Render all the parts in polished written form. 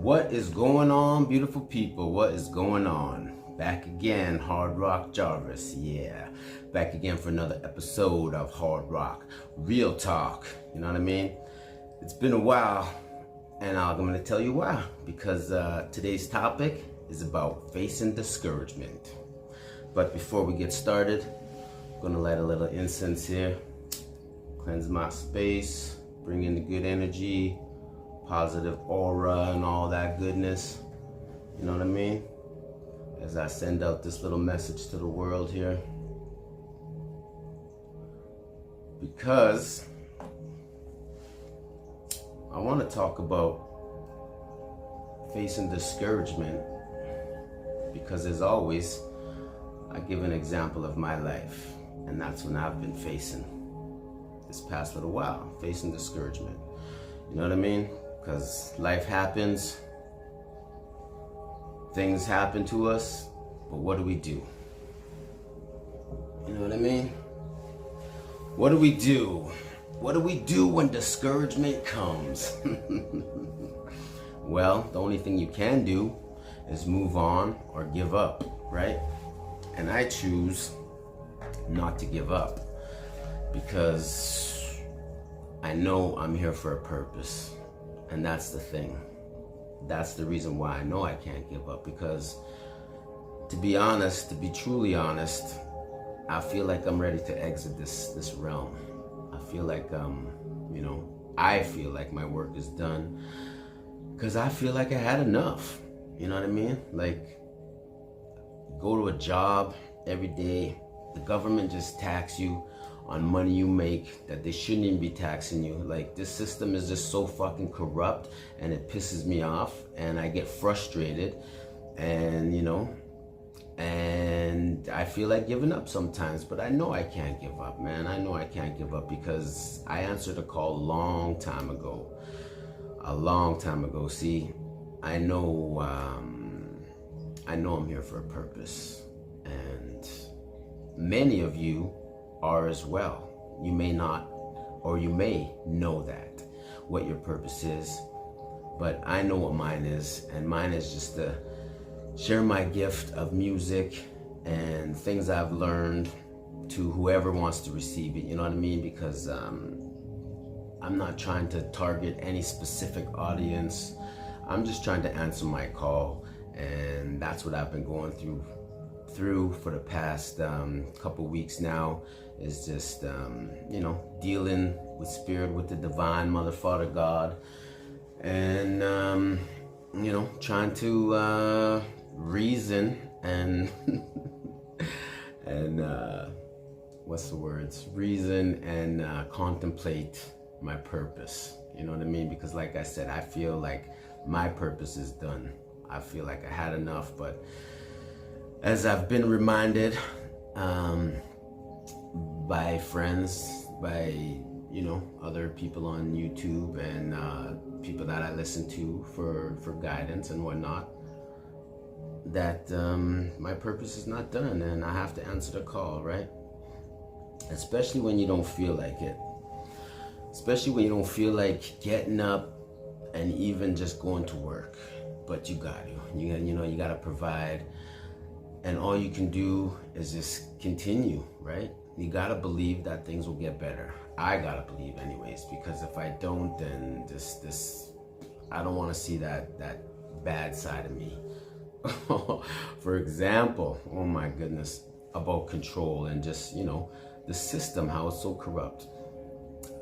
What is going on, beautiful people? What is going on? Back again, Hard Rock Jarvis. Yeah, back again for another episode of Hard Rock Real Talk. You know what I mean? It's been a while, and I'm going to tell you why. Because today's topic is about facing discouragement. But before we get started, I'm going to light a little incense here, cleanse my space, bring in the good energy, positive aura and all that goodness, you know what I mean? As I send out this little message to the world here. Because I want to talk about facing discouragement, because as always, I give an example of my life, and that's when I've been facing this past little while, facing discouragement. You know what I mean? Because life happens, things happen to us, but what do we do? You know what I mean? What do we do? What do we do when discouragement comes? Well, the only thing you can do is move on or give up, right? And I choose not to give up because I know I'm here for a purpose. And that's the thing. That's the reason why I know I can't give up, because to be honest, to be truly honest, I feel like I'm ready to exit this realm. I feel like I feel like my work is done, because I feel like I had enough. You know what I mean? Like, go to a job every day, the government just tax you on money you make that they shouldn't even be taxing you. Like, this system is just so fucking corrupt, and it pisses me off, and I get frustrated, and and I feel like giving up sometimes, but I know I can't give up, man. I know I can't give up because I answered a call a long time ago. See, I know I'm here for a purpose, and many of you are as well. You may not, or you may know that, what your purpose is, but I know what mine is, and mine is just to share my gift of music and things I've learned to whoever wants to receive it, you know what I mean? Because I'm not trying to target any specific audience. I'm just trying to answer my call, and that's what I've been going through for the past couple weeks now, is just dealing with spirit, with the divine mother, father, God, and trying to reason and reason and contemplate my purpose. You know what I mean? Because like I said, I feel like my purpose is done. I feel like I had enough, but as I've been reminded by friends, by other people on YouTube, and people that I listen to for guidance and whatnot, that my purpose is not done, and I have to answer the call, right? Especially when you don't feel like it. Especially when you don't feel like getting up and even just going to work. But you got to. You got to provide. And all you can do is just continue, right? You gotta believe that things will get better. I gotta believe anyways, because if I don't, then I don't wanna see that bad side of me. For example, oh my goodness, about control and just, the system, how it's so corrupt.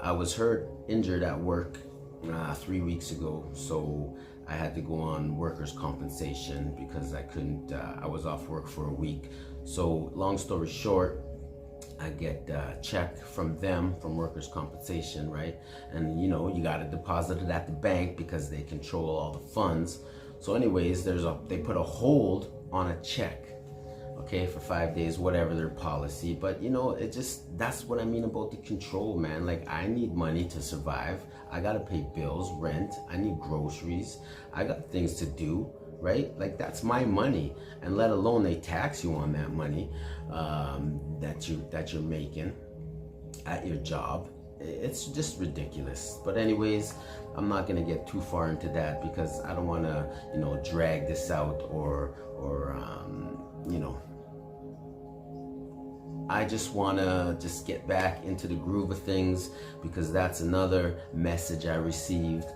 I was injured at work 3 weeks ago, so I had to go on workers' compensation because I couldn't, I was off work for a week. So long story short, I get a check from them, from workers' compensation, right? And you gotta deposit it at the bank because they control all the funds. So anyways, they put a hold on a check, okay, for 5 days, whatever their policy. But that's what I mean about the control, man. Like, I need money to survive. I gotta pay bills, rent, I need groceries, I got things to do, right? Like, that's my money, and let alone they tax you on that money that you're making at your job. it's just ridiculous. But anyways, I'm not gonna get too far into that because I don't want to, drag this out or I just want to just get back into the groove of things, because that's another message I received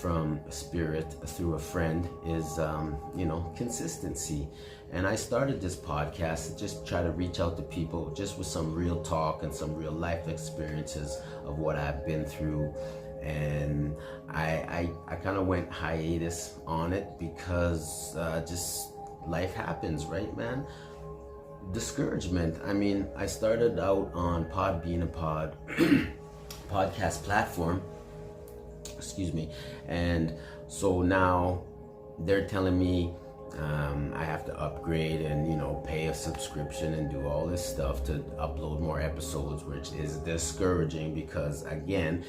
from Spirit through a friend is, consistency. And I started this podcast to just try to reach out to people just with some real talk and some real life experiences of what I've been through. And I kind of went hiatus on it because just life happens, right, man? Discouragement. I mean, I started out on Podbean, a podcast platform, excuse me, and so now they're telling me I have to upgrade and pay a subscription and do all this stuff to upload more episodes, which is discouraging because again,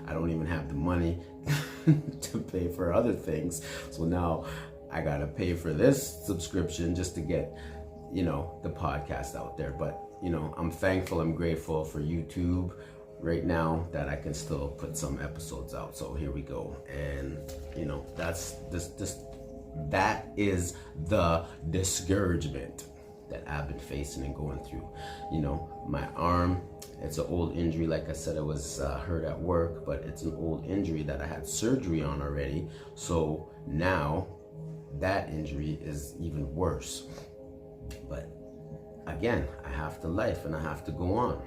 I don't even have the money to pay for other things. So now I gotta pay for this subscription just to get the podcast out there. But I'm thankful, I'm grateful for YouTube right now that I can still put some episodes out. So here we go. And that's that is the discouragement that I've been facing and going through. My arm, it's an old injury. Like I said, I was hurt at work, but it's an old injury that I had surgery on already. So now that injury is even worse. But again, I have to life and I have to go on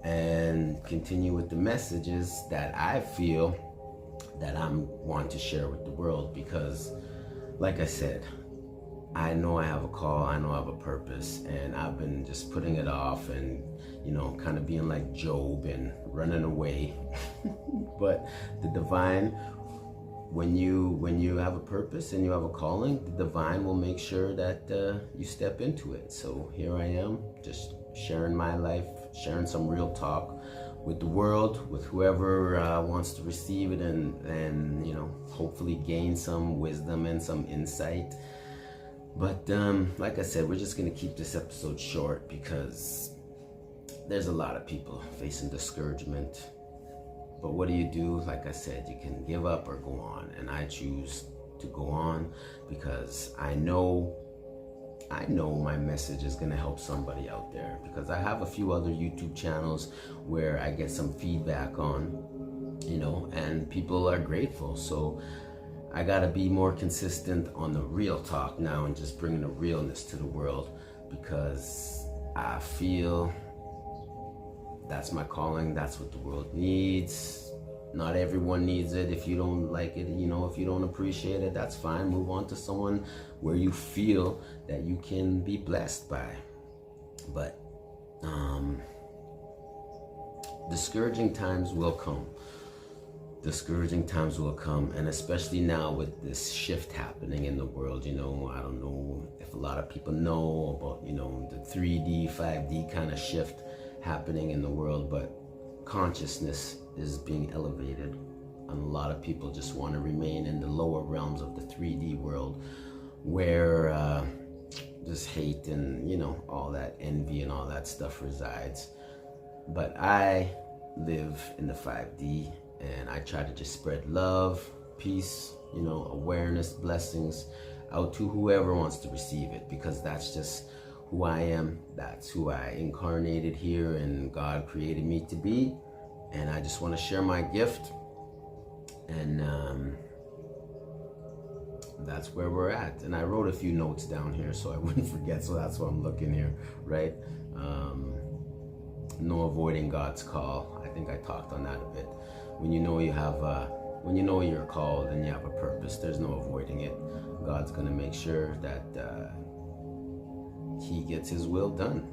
and continue with the messages that I feel that I want to share with the world, because like I said, I know I have a call, I know I have a purpose, and I've been just putting it off and kind of being like Job and running away. But the divine, when you have a purpose and you have a calling, the divine will make sure that you step into it. So here I am, just sharing my life, sharing some real talk with the world, with whoever wants to receive it, and hopefully gain some wisdom and some insight. But like I said, we're just gonna keep this episode short because there's a lot of people facing discouragement. But what do? Like I said, you can give up or go on, and I choose to go on because I know my message is going to help somebody out there, because I have a few other YouTube channels where I get some feedback on, and people are grateful. So I got to be more consistent on the real talk now and just bringing the realness to the world, because I feel that's my calling. That's what the world needs. Not everyone needs it. If you don't like it, if you don't appreciate it, that's fine. Move on to someone where you feel that you can be blessed by. But discouraging times will come. Discouraging times will come, and especially now with this shift happening in the world. I don't know if a lot of people know about, the 3D, 5D kind of shift happening in the world, but consciousness is being elevated, and a lot of people just want to remain in the lower realms of the 3D world, where just hate and all that envy and all that stuff resides. But I live in the 5D, and I try to just spread love, peace, awareness, blessings out to whoever wants to receive it, because that's just who I am. That's who I incarnated here, and God created me to be. And I just want to share my gift, and that's where we're at. And I wrote a few notes down here so I wouldn't forget, so that's why I'm looking here, right? No avoiding God's call. I think I talked on that a bit. When you know you're called and you have a purpose, there's no avoiding it. God's gonna make sure that He gets His will done.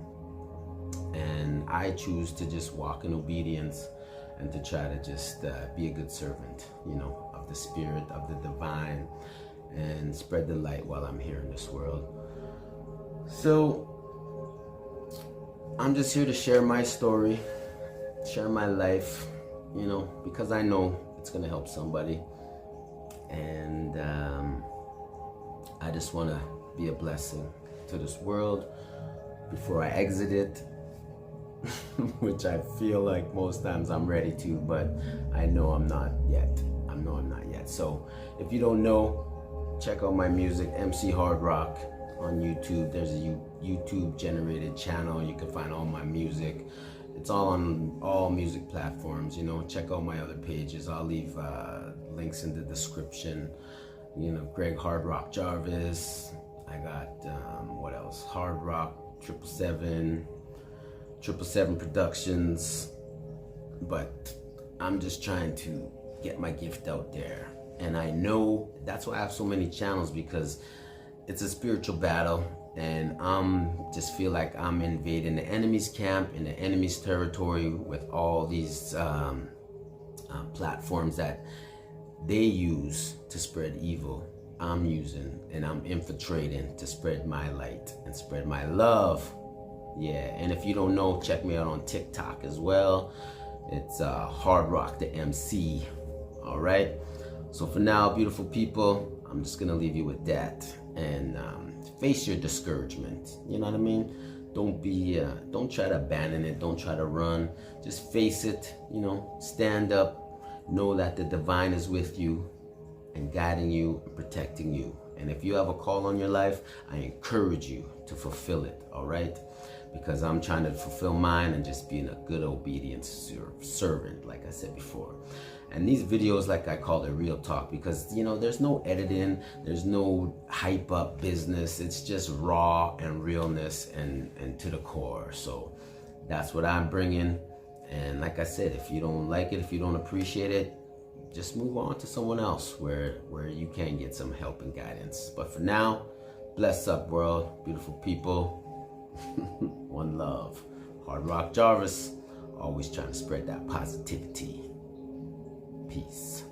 And I choose to just walk in obedience and to try to just be a good servant, of the Spirit, of the divine, and spread the light while I'm here in this world. So I'm just here to share my story, share my life, because I know it's going to help somebody. And I just want to be a blessing to this world before I exit it. which I feel like most times I'm ready to, but I know I'm not yet. I'm not yet. So if you don't know, check out my music, MC Hard Rock, on YouTube. There's a YouTube generated channel. You can find all my music. It's all on all music platforms. You know, check out my other pages. I'll leave links in the description. You know, Greg Hard Rock Jarvis. I got what else? Hard Rock 777, 777 Productions. But I'm just trying to get my gift out there, and I know that's why I have so many channels, because it's a spiritual battle, and just feel like I'm invading the enemy's camp, in the enemy's territory, with all these platforms that they use to spread evil. I'm using and I'm infiltrating to spread my light and spread my love. Yeah, and if you don't know, check me out on TikTok as well. It's Hard Rock the MC. All right. So for now, beautiful people, I'm just gonna leave you with that, and face your discouragement. You know what I mean? Don't try to abandon it. Don't try to run. Just face it. You know, stand up. Know that the divine is with you and guiding you and protecting you. And if you have a call on your life, I encourage you to fulfill it. All right? Because I'm trying to fulfill mine and just being a good obedient servant, like I said before. And these videos, like I call it, real talk, because, you know, there's no editing, there's no hype up business. It's just raw and realness and to the core. So that's what I'm bringing. And like I said, if you don't like it, if you don't appreciate it, just move on to someone else where you can get some help and guidance. But for now, bless up, world, beautiful people. One love. Hard Rock Jarvis, always trying to spread that positivity. Peace.